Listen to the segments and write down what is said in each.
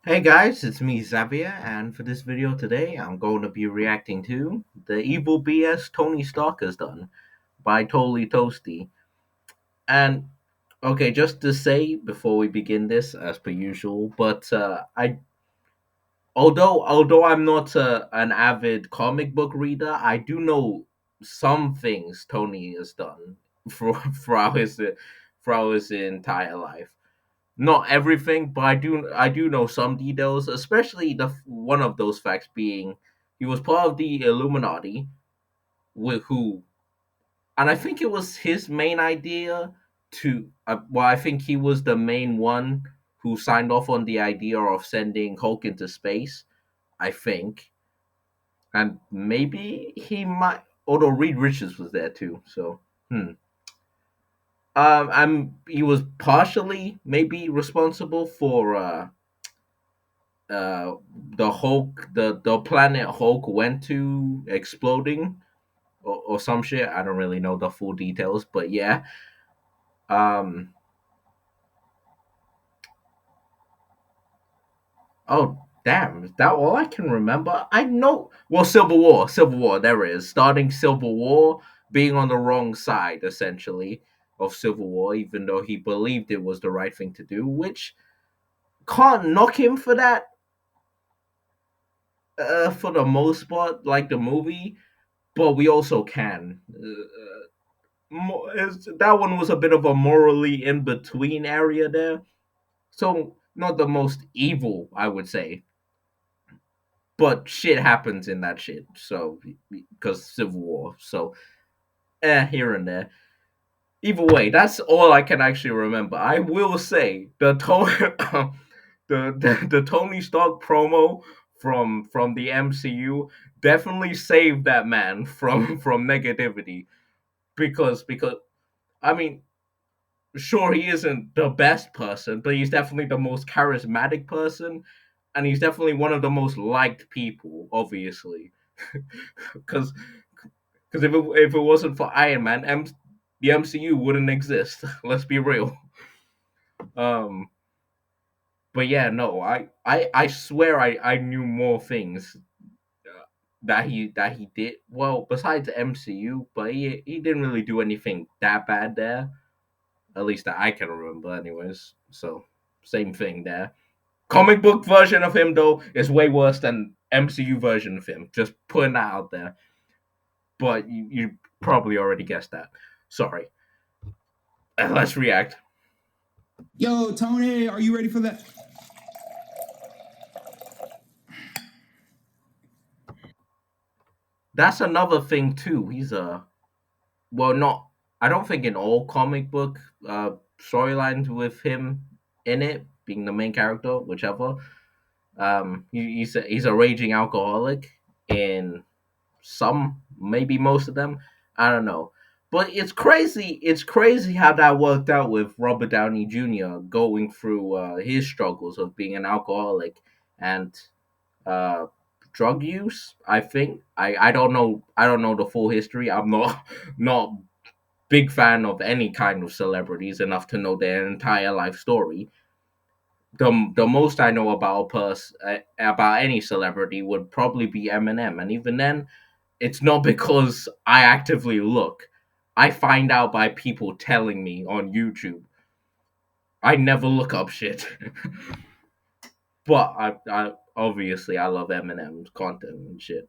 Hey guys, it's me Xavier, and for this video today, I'm going to be reacting to the Evil BS Tony Stark has done by Totally Toasty. And okay, just to say before we begin this, as per usual, but I although I'm not an avid comic book reader, I do know some things Tony has done for throughout his entire life. Not everything, but I do know some details, especially the one of those facts being he was part of the Illuminati, with who, and I think it was his main idea to. Well, I think he was the main one who signed off on the idea of sending Hulk into space. I think, and maybe he might. Although Reed Richards was there too, so hmm. He was partially maybe responsible for uh the Hulk the planet Hulk went to exploding or some shit. I don't really know the full details, but yeah. Um oh damn, is that all I can remember? I know well Civil War, there it is. Starting Civil War, being on the wrong side essentially of Civil War, even though he believed it was the right thing to do, which can't knock him for that for the most part, like the movie, but we also can. That one was a bit of a morally in between area there. So not the most evil, I would say, but shit happens in that shit. So because Civil War, so here and there. Either way, that's all I can actually remember. I will say the Tony Stark promo from the MCU definitely saved that man from negativity because I mean sure he isn't the best person, but he's definitely the most charismatic person, and he's definitely one of the most liked people. Obviously, because if it wasn't for Iron Man, the MCU wouldn't exist. Let's be real. Um, but yeah, no, I swear I knew more things that he did well besides the MCU, but he didn't really do anything that bad there. At least that I can remember, anyways. So same thing there. Comic book version of him though is way worse than MCU version of him. Just putting that out there. But you probably already guessed that. Sorry. Let's react. Yo, Tony, are you ready for that? That's another thing too. He's a well, not. I don't think in all comic book storylines with him in it being the main character, whichever. He's a raging alcoholic in some, maybe most of them. I don't know. But it's crazy. It's crazy how that worked out with Robert Downey Jr. going through his struggles of being an alcoholic and uh, drug use. I think I don't know. I don't know the full history. I'm not not big fan of any kind of celebrities enough to know their entire life story. The most I know about about any celebrity would probably be Eminem, and even then, it's not because I actively look. I find out by people telling me on YouTube. I never look up shit, but I obviously I love Eminem's content and shit.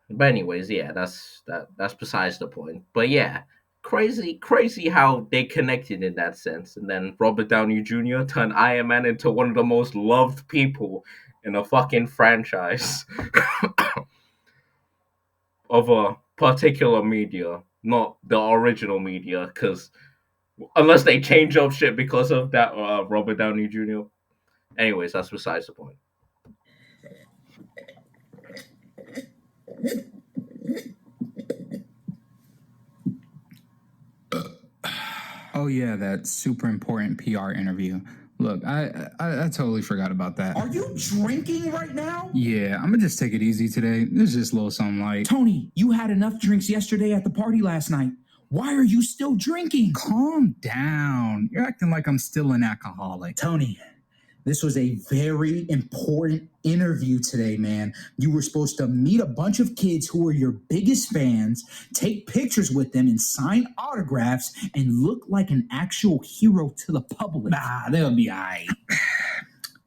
But anyways, yeah, that's besides the point. But yeah, crazy how they connected in that sense, and then Robert Downey Jr. turned Iron Man into one of the most loved people in a fucking franchise of a particular media, not the original media, because unless they change up shit because of that Robert Downey Jr. Anyways, that's besides the point. Oh yeah, that super important PR interview. Look, I totally forgot about that. Are you drinking right now? Yeah, I'm gonna just take it easy today. This is just a little something light. Tony, you had enough drinks yesterday at the party last night. Why are you still drinking? Calm down. You're acting like I'm still an alcoholic. Tony, This was a very important interview today, man. You were supposed to meet a bunch of kids who were your biggest fans, take pictures with them, and sign autographs and look like an actual hero to the public. Ah, they'll be all right.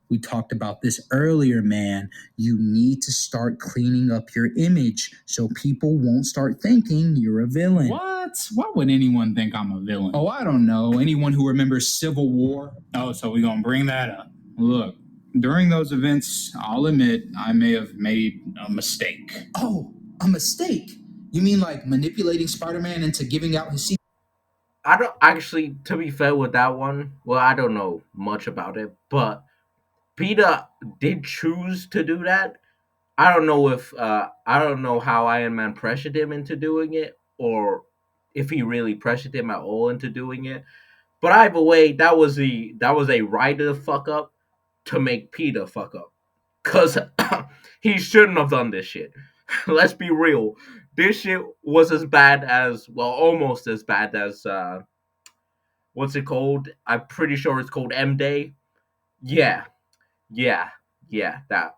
We talked about this earlier, man. You need to start cleaning up your image so people won't start thinking you're a villain. What? Why would anyone think I'm a villain? Oh, I don't know. Anyone who remembers Civil War? Oh, so we're going to bring that up. Look, during those events, I'll admit I may have made a mistake. Oh, a mistake. You mean like manipulating Spider-Man into giving out his secret? I don't actually, to be fair with that one. Well, I don't know much about it, but Peter did choose to do that. I don't know how Iron Man pressured him into doing it, or if he really pressured him at all into doing it. But either way, that was a writer fuck up to make Peter fuck up, cause he shouldn't have done this shit. Let's be real. This shit was as bad as, well, almost as bad as what's it called? I'm pretty sure it's called M Day. Yeah, yeah, yeah. That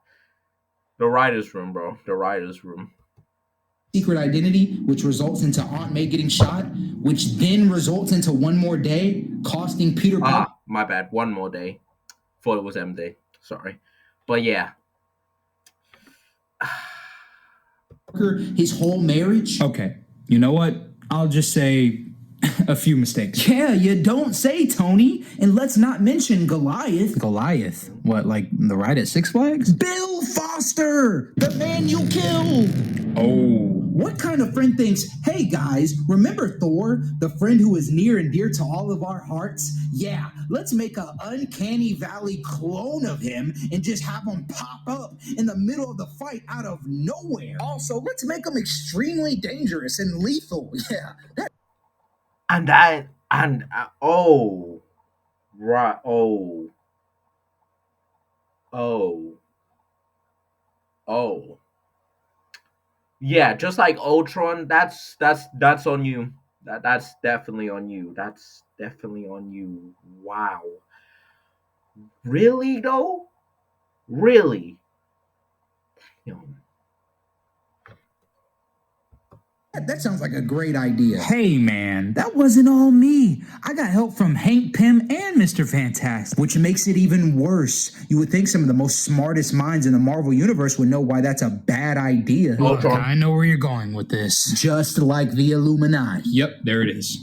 the writers' room, bro. The writers' room. Secret identity, which results into Aunt May getting shot, which then results into One More Day, costing Peter Parker My bad. One more day. Thought it was M Day. Sorry, but yeah. his whole marriage. Okay, you know what? I'll just say a few mistakes. Yeah, you don't say, Tony. And let's not mention Goliath. Goliath? What, like the ride at Six Flags? Bill Foster, the man you killed. Oh. What kind of friend thinks, hey guys, remember Thor, the friend who is near and dear to all of our hearts? Yeah, let's make an uncanny valley clone of him and just have him pop up in the middle of the fight out of nowhere. Also, let's make him extremely dangerous and lethal. Yeah. Oh, right. Oh, oh. Yeah, just like Ultron, that's on you. That's definitely on you. That's definitely on you. Wow. Really though? Really? You know, That sounds like a great idea. Hey man, that wasn't all me. I got help from Hank Pym and Mr. Fantastic. Which makes it even worse. You would think some of the most smartest minds in the Marvel Universe would know why that's a bad idea. Look, Ultron. I know where you're going with this. Just like the Illuminati. Yep, there it is.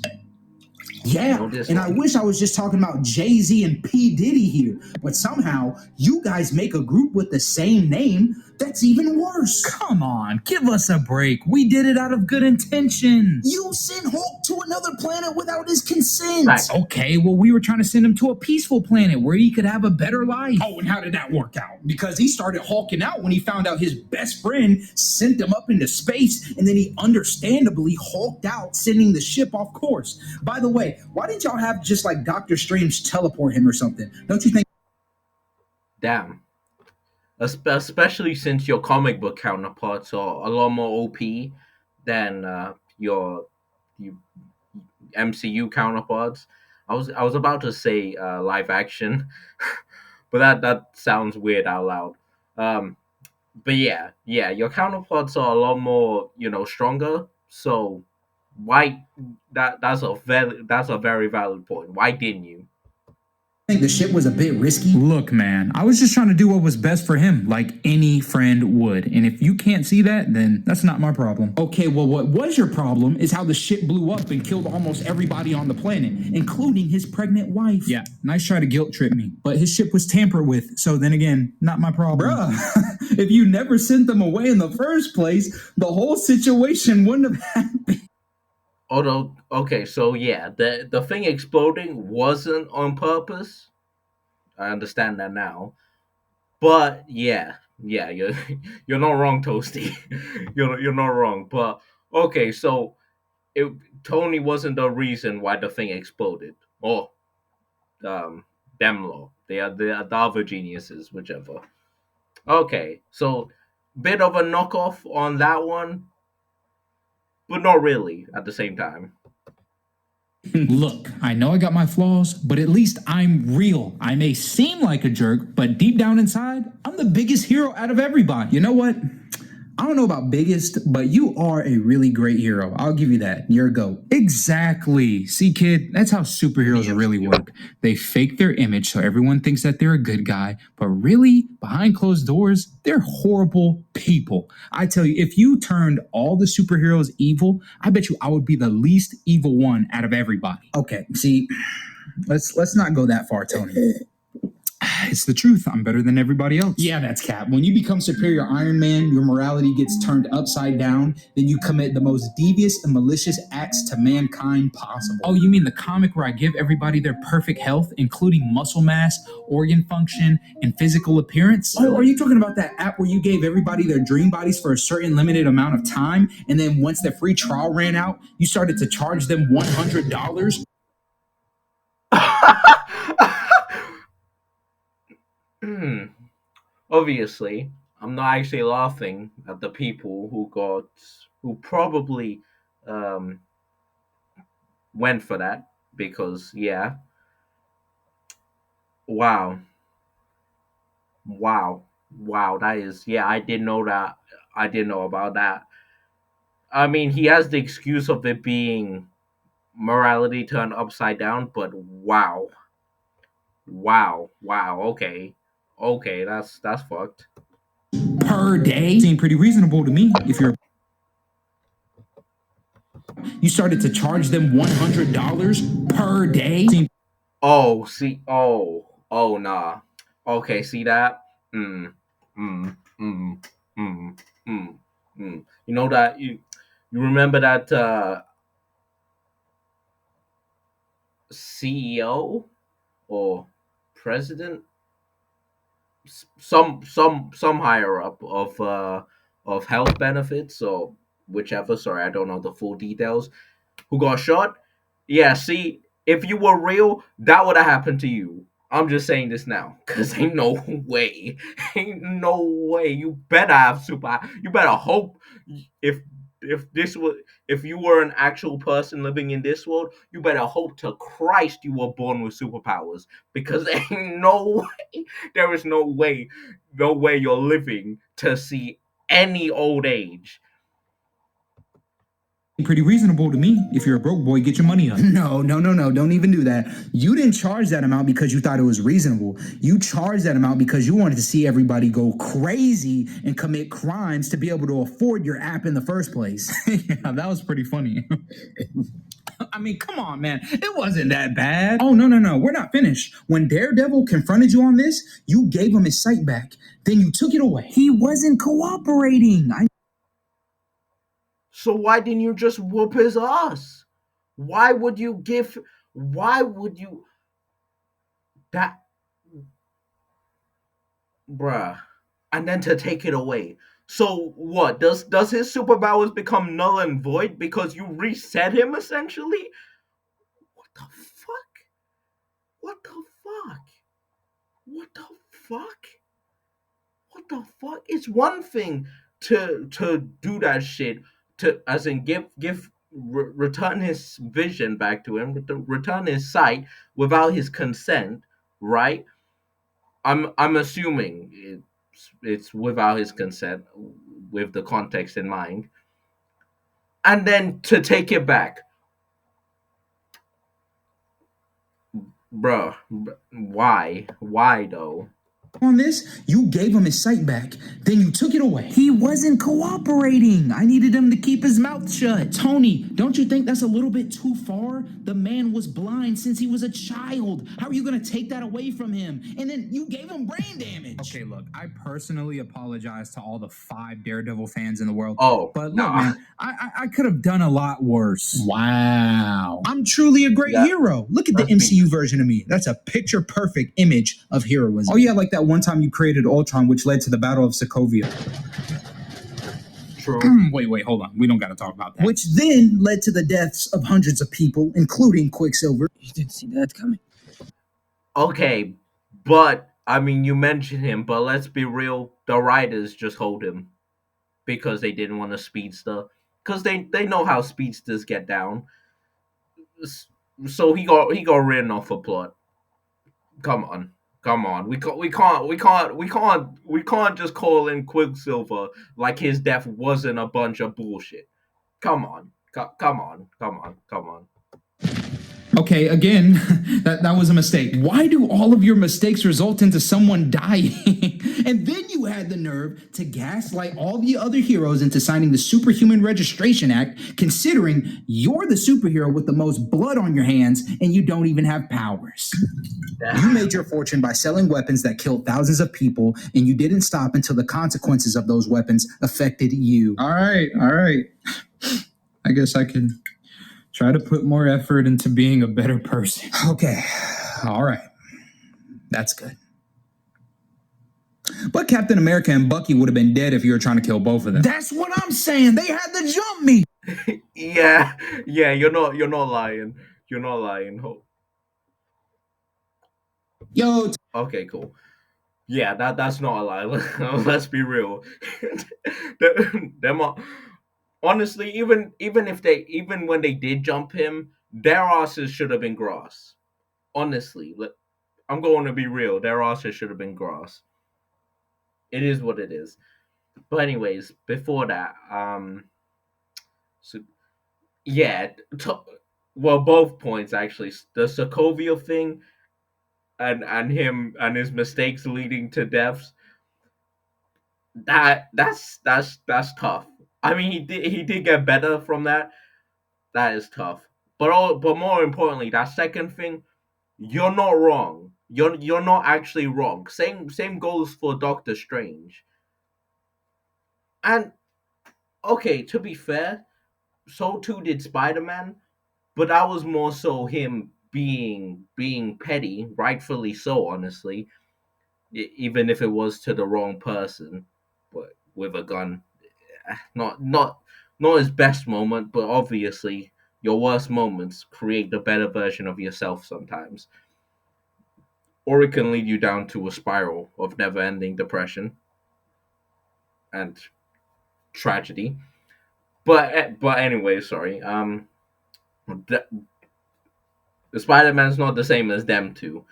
Yeah, Know this and I one. wish I was just talking about Jay-Z and P. Diddy here, but somehow you guys make a group with the same name. That's even worse. Come on, give us a break. We did it out of good intentions. You sent Hulk to another planet without his consent. Right. Okay, well, we were trying to send him to a peaceful planet where he could have a better life. Oh, and how did that work out? Because he started hulking out when he found out his best friend sent him up into space, and then he understandably hulked out, sending the ship off course. By the way, why didn't y'all have just like Doctor Strange teleport him or something? Don't you think? Damn. Especially since your comic book counterparts are a lot more OP than your MCU counterparts. I was about to say live action, but that sounds weird out loud. Um, but yeah, your counterparts are a lot more, stronger. So why that's a very valid point. Why didn't you? Think the ship was a bit risky? Look, man, I was just trying to do what was best for him, like any friend would. And if you can't see that, then that's not my problem. Okay, well, what was your problem is how the ship blew up and killed almost everybody on the planet, including his pregnant wife. Yeah, nice try to guilt trip me. But his ship was tampered with, so then again, not my problem. Bruh, if you never sent them away in the first place, the whole situation wouldn't have happened. Although, okay, so yeah, the thing exploding wasn't on purpose. I understand that now. But yeah, you're you're not wrong, Toasty. You're not wrong. But okay, so it Tony wasn't the reason why the thing exploded. Or Demlo. They are the other geniuses, whichever. Okay, so bit of a knockoff on that one, but not really at the same time. Look, I know I got my flaws, but at least I'm real. I may seem like a jerk, but deep down inside, I'm the biggest hero out of everybody. You know what? I don't know about biggest, but you are a really great hero. I'll give you that. You're a GOAT. Exactly. See, kid, that's how superheroes really work. They fake their image so everyone thinks that they're a good guy, but really, behind closed doors, they're horrible people. I tell you, if you turned all the superheroes evil, I bet you I would be the least evil one out of everybody. Okay, see, let's not go that far, Tony. It's the truth. I'm better than everybody else. Yeah, that's cap. When you become superior Iron Man, your morality gets turned upside down. Then you commit the most devious and malicious acts to mankind possible. Oh, you mean the comic where I give everybody their perfect health, including muscle mass, organ function, and physical appearance? Oh, are you talking about that app where you gave everybody their dream bodies for a certain limited amount of time, and then once the free trial ran out, you started to charge them $100? Obviously, I'm not actually laughing at the people who probably um, went for that because yeah, wow, wow, wow, that is yeah, I didn't know that. I didn't know about that. I mean, he has the excuse of it being morality turned upside down, but wow, wow, okay, that's fucked. Per day? Seemed pretty reasonable to me. If you started to charge them $100 per day? Oh, see, oh, nah. Okay, see that? Mm, mm, mm, mm, mm, mm. You know that you remember that CEO or president, some higher up of health benefits or whichever. Sorry, I don't know the full details. Who got shot? Yeah, see, if you were real, that would have happened to you. I'm just saying this now, cause ain't no way, ain't no way. You better have super. You better hope if this was if you were an actual person living in this world, you better hope to Christ you were born with superpowers, because ain't no way, there is no way you're living to see any old age. Pretty reasonable to me. If you're a broke boy, get your money up. No. Don't even do that. You didn't charge that amount because you thought it was reasonable. You charged that amount because you wanted to see everybody go crazy and commit crimes to be able to afford your app in the first place. Yeah, that was pretty funny. I mean, come on, man. It wasn't that bad. Oh, no. We're not finished. When Daredevil confronted you on this, you gave him his sight back. Then you took it away. He wasn't cooperating. So why didn't you just whoop his ass? Why would you give? Why would you that, bruh? And then to take it away. So what? Does his superpowers become null and void because you reset him essentially? What the fuck? What the fuck? What the fuck? What the fuck? It's one thing to do that shit, to as in return his vision back to him, return his sight without his consent, right? I'm assuming it's without his consent, with the context in mind, and then to take it back, bruh. Why though? On this, you gave him his sight back. Then you took it away. He wasn't cooperating. I needed him to keep his mouth shut. Tony, don't you think that's a little bit too far? The man was blind since he was a child. How are you going to take that away from him? And then you gave him brain damage. Okay, look, I personally apologize to all the 5 Daredevil fans in the world. Oh, But look, nah. man, I could have done a lot worse. Wow. I'm truly a great Yeah. hero. Look at the That's MCU version of me. That's a picture perfect image of heroism. Oh, yeah, like that one time you created Ultron, which led to the Battle of Sokovia. True. Wait, hold on. We don't got to talk about that. Which then led to the deaths of hundreds of people, including Quicksilver. You didn't see that coming. Okay, but I mean, you mentioned him, but let's be real. The writers just hold him because they didn't want a speedster, because they know how speedsters get down. So he got written off a plot. Come on. Come on. We can't just call in Quicksilver like his death wasn't a bunch of bullshit. Come on. Come on. Come on. Come on. Okay, again, that was a mistake. Why do all of your mistakes result into someone dying? And then you had the nerve to gaslight all the other heroes into signing the Superhuman Registration Act, considering you're the superhero with the most blood on your hands and you don't even have powers. You made your fortune by selling weapons that killed thousands of people, and you didn't stop until the consequences of those weapons affected you. All right. I guess I can try to put more effort into being a better person. Okay, all right. That's good. But Captain America and Bucky would have been dead if you were trying to kill both of them. That's what I'm saying. They had to jump me. Yeah, you're not lying. You're not lying. Yo, Okay, cool. Yeah, that's not a lie. Let's be real. Them honestly, even when they did jump him, their asses should have been grass. Honestly, I'm going to be real. Their asses should have been grass. It is what it is. But anyways, before that, so yeah, well, both points actually. The Sokovia thing and him and his mistakes leading to deaths. That's tough. I mean, he did get better from that. That is tough. But more importantly, that second thing, you're not wrong. You're not actually wrong. Same goes for Doctor Strange. And okay, to be fair, so too did Spider Man, but that was more so him being petty, rightfully so, honestly. Even if it was to the wrong person, but with a gun, not his best moment, but obviously your worst moments create the better version of yourself sometimes, or it can lead you down to a spiral of never-ending depression and tragedy. But anyway, sorry. The, the Spider-Man's not the same as them two,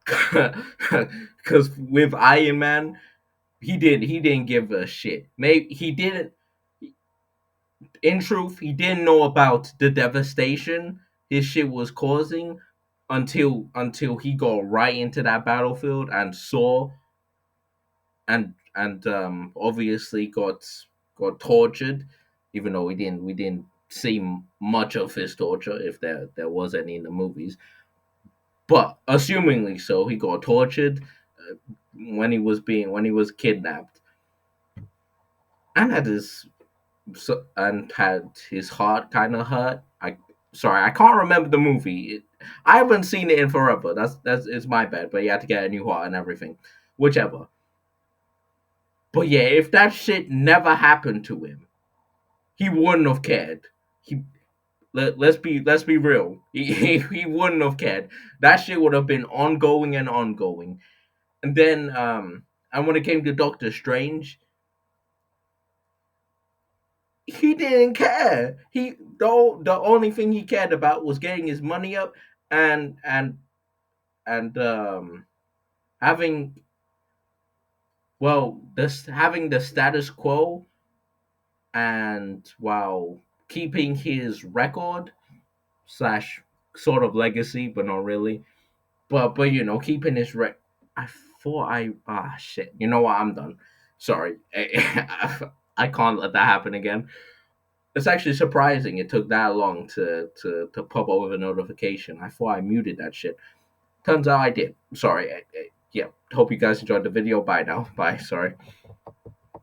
because with Iron Man, he didn't give a shit. Maybe he didn't. In truth, he didn't know about the devastation his shit was causing until he got right into that battlefield and saw and obviously got tortured, even though we didn't see much of his torture, if there was any in the movies. But assumingly so, he got tortured when he was kidnapped and had his heart kind of hurt. I can't remember the movie. I haven't seen it in forever. That's it's my bad. But he had to get a new heart and everything, whichever. But yeah, if that shit never happened to him, he wouldn't have cared. Let's be real. He wouldn't have cared. That shit would have been ongoing and ongoing. And then and when it came to Doctor Strange, he didn't care. The only thing he cared about was getting his money up and and having this having the status quo, and while keeping his record slash sort of legacy, but not really. But keeping his I thought shit. You know what? I'm done. Sorry, I can't let that happen again. It's actually surprising it took that long to pop up with a notification. I thought I muted that shit. Turns out I did. Sorry. Yeah. Hope you guys enjoyed the video. Bye now. Bye. Sorry.